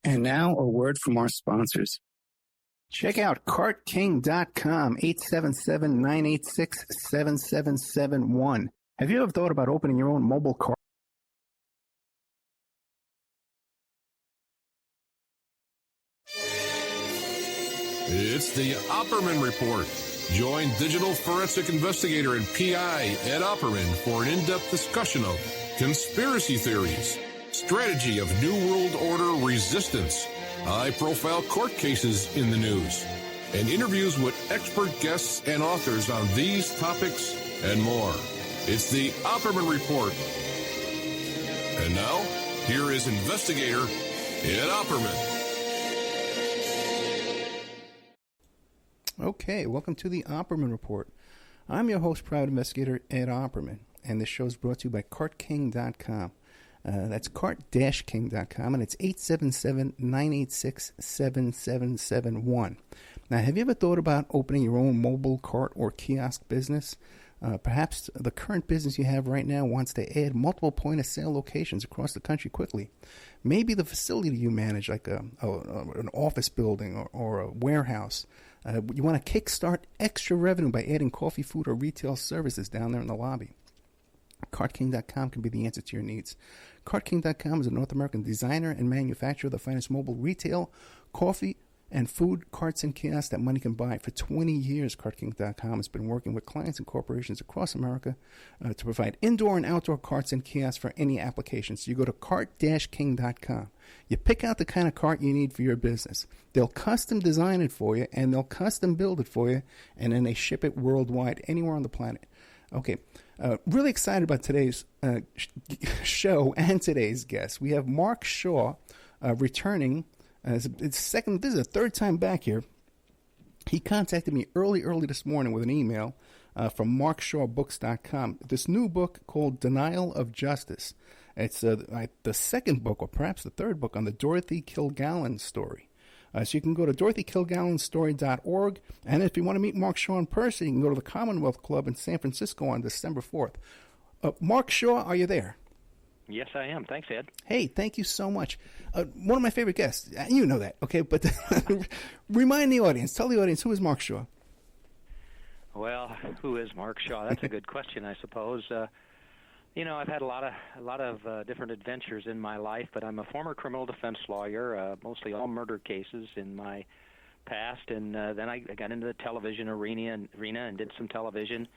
And now a word from our sponsors. Check out CartKing.com, 877-986-7771. Have you ever thought about opening your own mobile cart? It's the Opperman Report. Join digital forensic investigator and PI Ed Opperman for an in-depth discussion of conspiracy theories, strategy of New World Order resistance, high-profile court cases in the news, and interviews with expert guests and authors on these topics and more. It's the Opperman Report. And now, here is investigator Ed Opperman. Okay, welcome to the Opperman Report. I'm your host, private investigator Ed Opperman, and this show is brought to you by CartKing.com. That's cart-king.com, and it's 877-986-7771. Now, have you ever thought about opening your own mobile cart or kiosk business? Perhaps the current business you have right now wants to add multiple point-of-sale locations across the country quickly. Maybe the facility you manage, like an office building or a warehouse, you want to kickstart extra revenue by adding coffee, food, or retail services down there in the lobby. CartKing.com can be the answer to your needs. CartKing.com is a North American designer and manufacturer of the finest mobile retail, coffee, and food carts and kiosks that money can buy. For 20 years, CartKing.com has been working with clients and corporations across America to provide indoor and outdoor carts and kiosks for any application. So you go to cart-king.com. You pick out the kind of cart you need for your business. They'll custom design it for you, and they'll custom build it for you, and then they ship it worldwide, anywhere on the planet. Okay, really excited about today's show and today's guest. We have Mark Shaw returning. This is the third time back here. He contacted me early this morning with an email from markshawbooks.com. This new book called Denial of Justice. It's the second book, or perhaps the third book, on the Dorothy Kilgallen story. So you can go to DorothyKilgallenStory.org, and if you want to meet Mark Shaw in person, you can go to the Commonwealth Club in San Francisco on December 4th. Mark Shaw, are you there? Yes, I am. Thanks, Ed. Hey, thank you so much. One of my favorite guests. You know that, okay? But remind the audience, tell the audience, who is Mark Shaw? Well, who is Mark Shaw? That's a good question, I suppose. I've had a lot of different adventures in my life, but I'm a former criminal defense lawyer, mostly all murder cases in my past, and then I got into the television arena and did some television.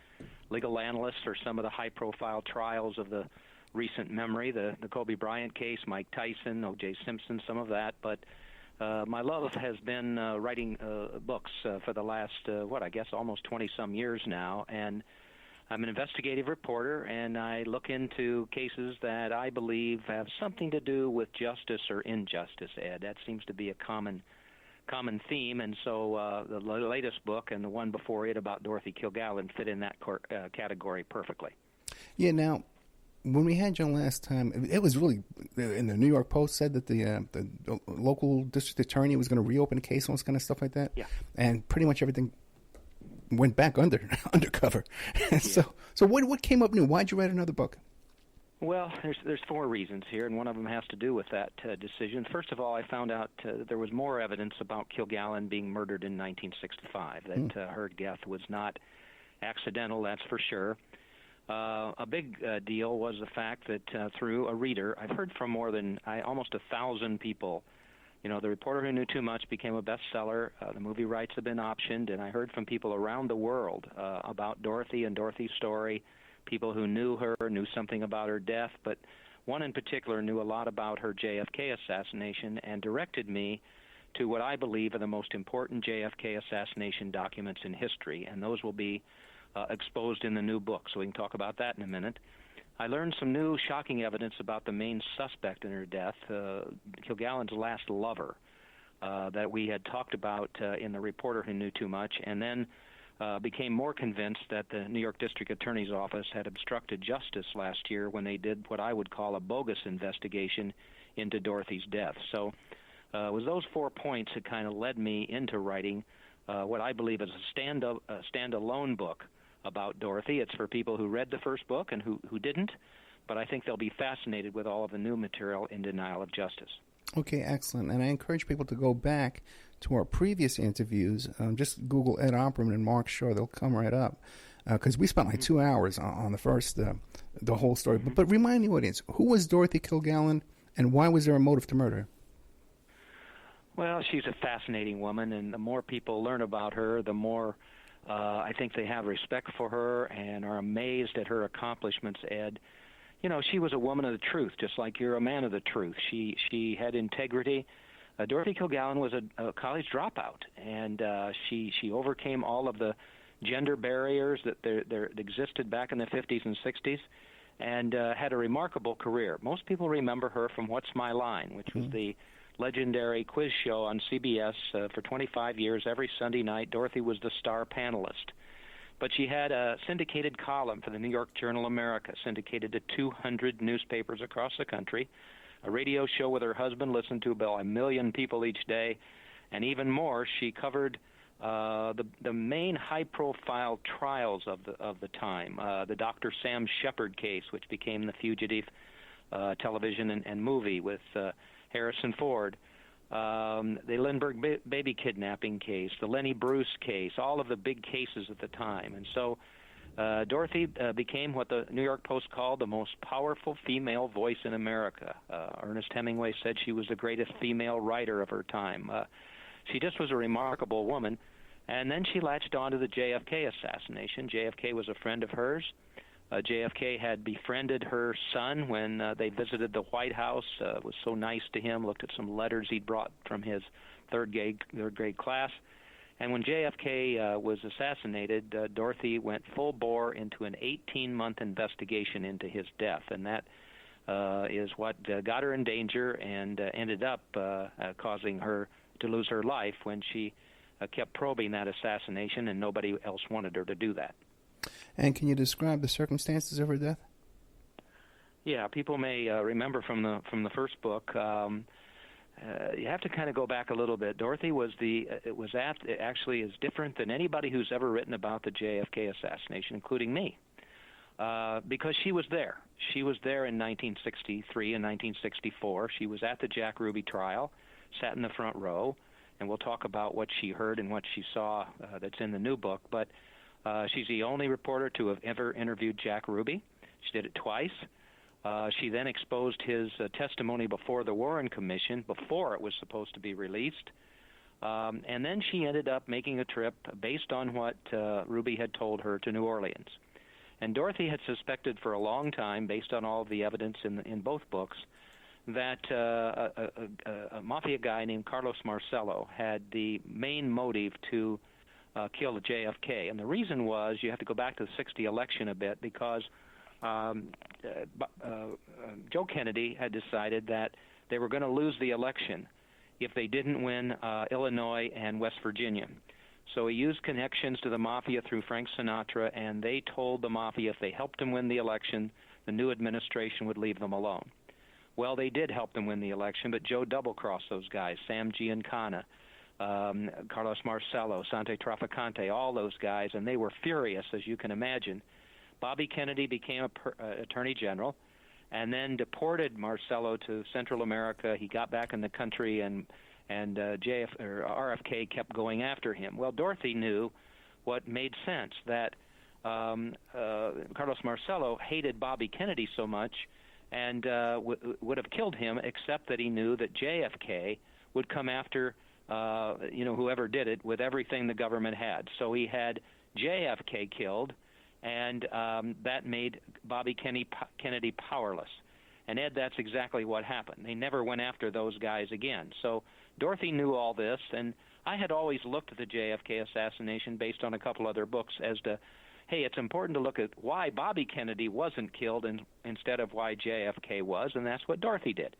Legal analyst for some of the high-profile trials of the recent memory, the Kobe Bryant case, Mike Tyson, O.J. Simpson, some of that. But my love has been writing books for the last, almost 20-some years now. And I'm an investigative reporter, and I look into cases that I believe have something to do with justice or injustice, Ed. That seems to be a common theme. And so the latest book and the one before it about Dorothy Kilgallen fit in that category perfectly. Yeah, now, when we had you last time, it was really, in the New York Post said that the local district attorney was going to reopen a case and all this kind of stuff like that. Yeah. And pretty much everything went back undercover. Yeah. So what came up new? Why'd you write another book? Well, there's four reasons here, and one of them has to do with that decision. First of all, I found out that there was more evidence about Kilgallen being murdered in 1965, that her death was not accidental, that's for sure. A big deal was the fact that through a reader, I've heard from almost 1,000 people. The Reporter Who Knew Too Much became a bestseller. The movie rights have been optioned, and I heard from people around the world about Dorothy and Dorothy's story, people who knew her, knew something about her death, but one in particular knew a lot about her JFK assassination and directed me to what I believe are the most important JFK assassination documents in history, and those will be exposed in the new book, so we can talk about that in a minute. I learned some new shocking evidence about the main suspect in her death, Kilgallen's last lover, that we had talked about in The Reporter Who Knew Too Much, and then became more convinced that the New York District Attorney's Office had obstructed justice last year when they did what I would call a bogus investigation into Dorothy's death. So it was those 4 points that kind of led me into writing what I believe is a standalone book about Dorothy. It's for people who read the first book and who didn't, but I think they'll be fascinated with all of the new material in Denial of Justice. Okay, excellent. And I encourage people to go back to our previous interviews. Just Google Ed Opperman and Mark Shaw. They'll come right up. Because we spent like 2 hours on the first, the whole story. But remind the audience, who was Dorothy Kilgallen, and why was there a motive to murder her? Well, she's a fascinating woman, and the more people learn about her, the more I think they have respect for her and are amazed at her accomplishments, Ed. You know, she was a woman of the truth, just like you're a man of the truth. She had integrity. Dorothy Kilgallen was a college dropout, and she overcame all of the gender barriers that there existed back in the 50s and 60s, and had a remarkable career. Most people remember her from What's My Line, which was the legendary quiz show on CBS for 25 years. Every Sunday night, Dorothy was the star panelist. But she had a syndicated column for the New York Journal America, syndicated to 200 newspapers across the country, a radio show with her husband listened to about 1 million people each day, and even more, she covered the main high-profile trials of the time, the Dr. Sam Shepard case, which became The Fugitive television and movie with Harrison Ford, the Lindbergh baby kidnapping case, the Lenny Bruce case, all of the big cases at the time. And so Dorothy became what the New York Post called the most powerful female voice in America. Ernest Hemingway said she was the greatest female writer of her time. She just was a remarkable woman. And then she latched on to the JFK assassination. JFK was a friend of hers. JFK had befriended her son when they visited the White House, was so nice to him, looked at some letters he'd brought from his third grade class. And when JFK was assassinated, Dorothy went full bore into an 18-month investigation into his death. And that is what got her in danger and ended up causing her to lose her life when she kept probing that assassination, and nobody else wanted her to do that. And can you describe the circumstances of her death? Yeah, people may remember from the first book. You have to kind of go back a little bit. Dorothy actually is different than anybody who's ever written about the JFK assassination, including me, because she was there. She was there in 1963 and 1964. She was at the Jack Ruby trial, sat in the front row, and we'll talk about what she heard and what she saw that's in the new book. But she's the only reporter to have ever interviewed Jack Ruby. She did it twice. She then exposed his testimony before the Warren Commission before it was supposed to be released. And then she ended up making a trip based on what Ruby had told her to New Orleans. And Dorothy had suspected for a long time, based on all of the evidence in both books, that a mafia guy named Carlos Marcello had the main motive to kill JFK. And the reason was, you have to go back to the 60 election a bit, because Joe Kennedy had decided that they were going to lose the election if they didn't win Illinois and West Virginia. So he used connections to the mafia through Frank Sinatra, and they told the mafia if they helped him win the election, the new administration would leave them alone. Well, they did help them win the election, but Joe double-crossed those guys, Sam Giancana, Carlos Marcello, Sante Traficante, all those guys, and they were furious, as you can imagine. Bobby Kennedy became Attorney General and then deported Marcello to Central America. He got back in the country, and RFK kept going after him. Well, Dorothy knew what made sense, that Carlos Marcello hated Bobby Kennedy so much and would have killed him, except that he knew that JFK would come after whoever did it with everything the government had. So he had JFK killed, and that made Bobby Kennedy powerless. And, Ed, that's exactly what happened. They never went after those guys again. So Dorothy knew all this, and I had always looked at the JFK assassination based on a couple other books as to, hey, it's important to look at why Bobby Kennedy wasn't killed instead of why JFK was, and that's what Dorothy did.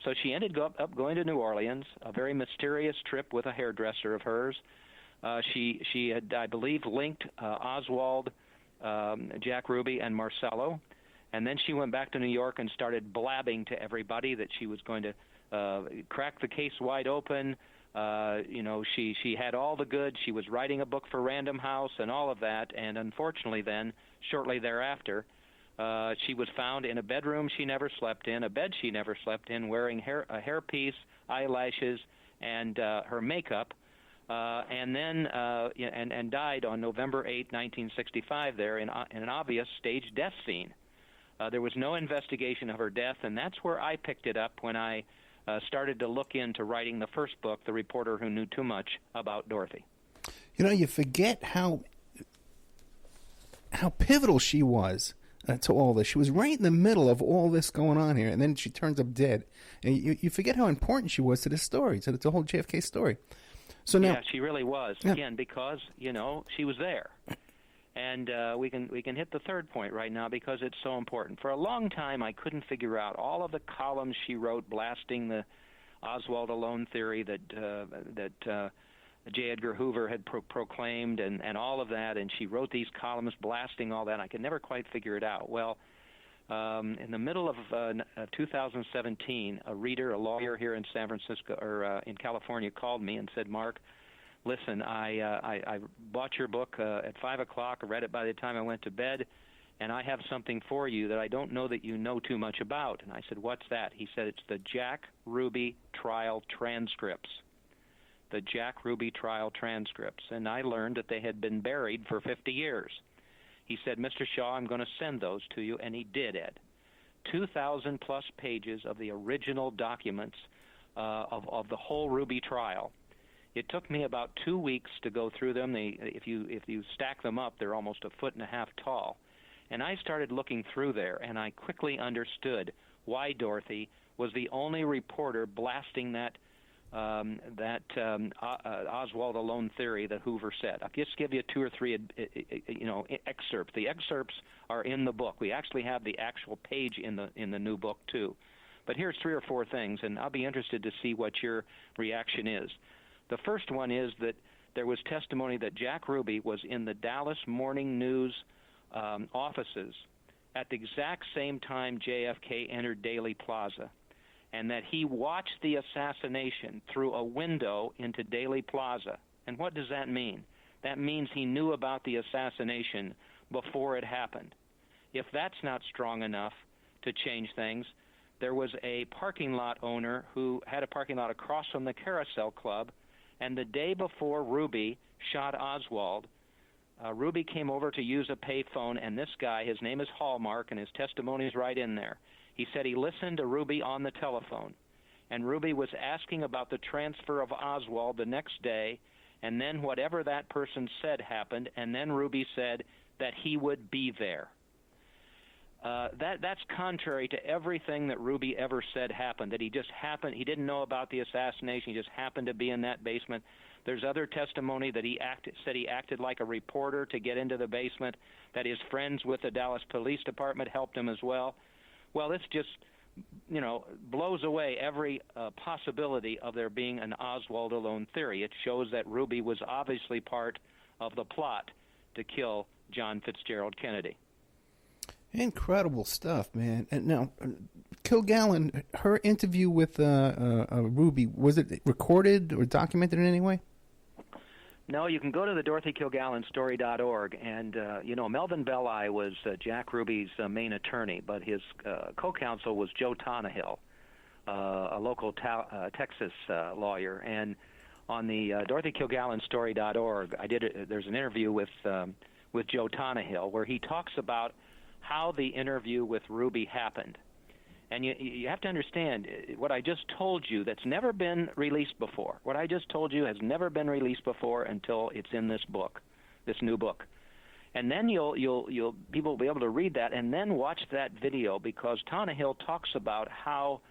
So she ended up going to New Orleans, a very mysterious trip with a hairdresser of hers. She had, I believe, linked Oswald, Jack Ruby, and Marcello, and then she went back to New York and started blabbing to everybody that she was going to crack the case wide open. She had all the goods. She was writing a book for Random House and all of that, and unfortunately then, shortly thereafter, She was found in a bedroom she never slept in, a bed she never slept in, wearing a hairpiece, eyelashes, and her makeup, and then and died on November 8, 1965, there in an obvious staged death scene. There was no investigation of her death, and that's where I picked it up when I started to look into writing the first book, The Reporter Who Knew Too Much About Dorothy. You know, you forget how pivotal she was to all this. She was right in the middle of all this going on here, and then she turns up dead. And you forget how important she was to this story, to the whole JFK story. So now, yeah, she really was. Yeah. Again, because she was there, and we can hit the third point right now because it's so important. For a long time, I couldn't figure out all of the columns she wrote blasting the Oswald alone theory that J. Edgar Hoover had proclaimed and all of that, and she wrote these columns blasting all that. I could never quite figure it out. Well, in the middle of 2017, a lawyer here in San Francisco or in California, called me and said, "Mark, listen, I bought your book at 5 o'clock. I read it by the time I went to bed, and I have something for you that I don't know that you know too much about." And I said, "What's that?" He said, "It's the Jack Ruby trial transcripts." The Jack Ruby trial transcripts, and I learned that they had been buried for 50 years. He said, "Mr. Shaw, I'm going to send those to you," and he did, Ed. 2,000-plus pages of the original documents of the whole Ruby trial. It took me about 2 weeks to go through them. If you stack them up, they're almost 1.5 feet tall. And I started looking through there, and I quickly understood why Dorothy was the only reporter blasting that Oswald alone theory that Hoover said. I'll just give you 2 or 3 excerpts. The excerpts are in the book. We actually have the actual page in the new book too. But here's 3 or 4 things, and I'll be interested to see what your reaction is. The first one is that there was testimony that Jack Ruby was in the Dallas Morning News offices at the exact same time JFK entered Daley Plaza, and that he watched the assassination through a window into Daley Plaza. And what does that mean? That means he knew about the assassination before it happened. If that's not strong enough to change things, there was a parking lot owner who had a parking lot across from the Carousel Club, and the day before Ruby shot Oswald, Ruby came over to use a pay phone, and this guy, his name is Hallmark, and his testimony is right in there. He said he listened to Ruby on the telephone, and Ruby was asking about the transfer of Oswald the next day, and then whatever that person said happened, and then Ruby said that he would be there. That's contrary to everything that Ruby ever said happened, that he didn't know about the assassination, he just happened to be in that basement. There's other testimony that he acted like a reporter to get into the basement, that his friends with the Dallas Police Department helped him as well. Well, this just, blows away every possibility of there being an Oswald alone theory. It shows that Ruby was obviously part of the plot to kill John Fitzgerald Kennedy. Incredible stuff, man. And now, Kilgallen, her interview with Ruby, was it recorded or documented in any way? No, you can go to the DorothyKilgallenStory.org, and, Melvin Belli was Jack Ruby's main attorney, but his co-counsel was Joe Tonahill, a local Texas lawyer. And on the DorothyKilgallenStory.org, there's an interview with Joe Tonahill where he talks about how the interview with Ruby happened. And you have to understand what I just told you that's never been released before. What I just told you has never been released before until it's in this book, this new book. And then people will be able to read that and then watch that video, because Tonahill talks about how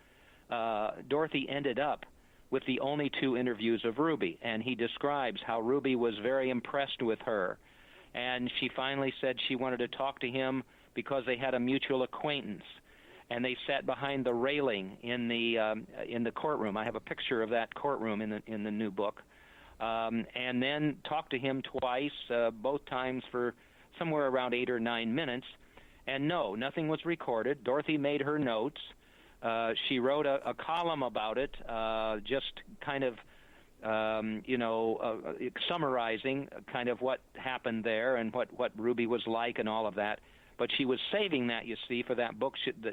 Dorothy ended up with the only 2 interviews of Ruby, and he describes how Ruby was very impressed with her, and she finally said she wanted to talk to him because they had a mutual acquaintance. And they sat behind the railing in the courtroom. I have a picture of that courtroom in the new book, and then talked to him twice, both times for somewhere around 8 or 9 minutes. And no, nothing was recorded. Dorothy made her notes. She wrote a column about it, just kind of summarizing kind of what happened there and what Ruby was like and all of that. But she was saving that, you see, for that book that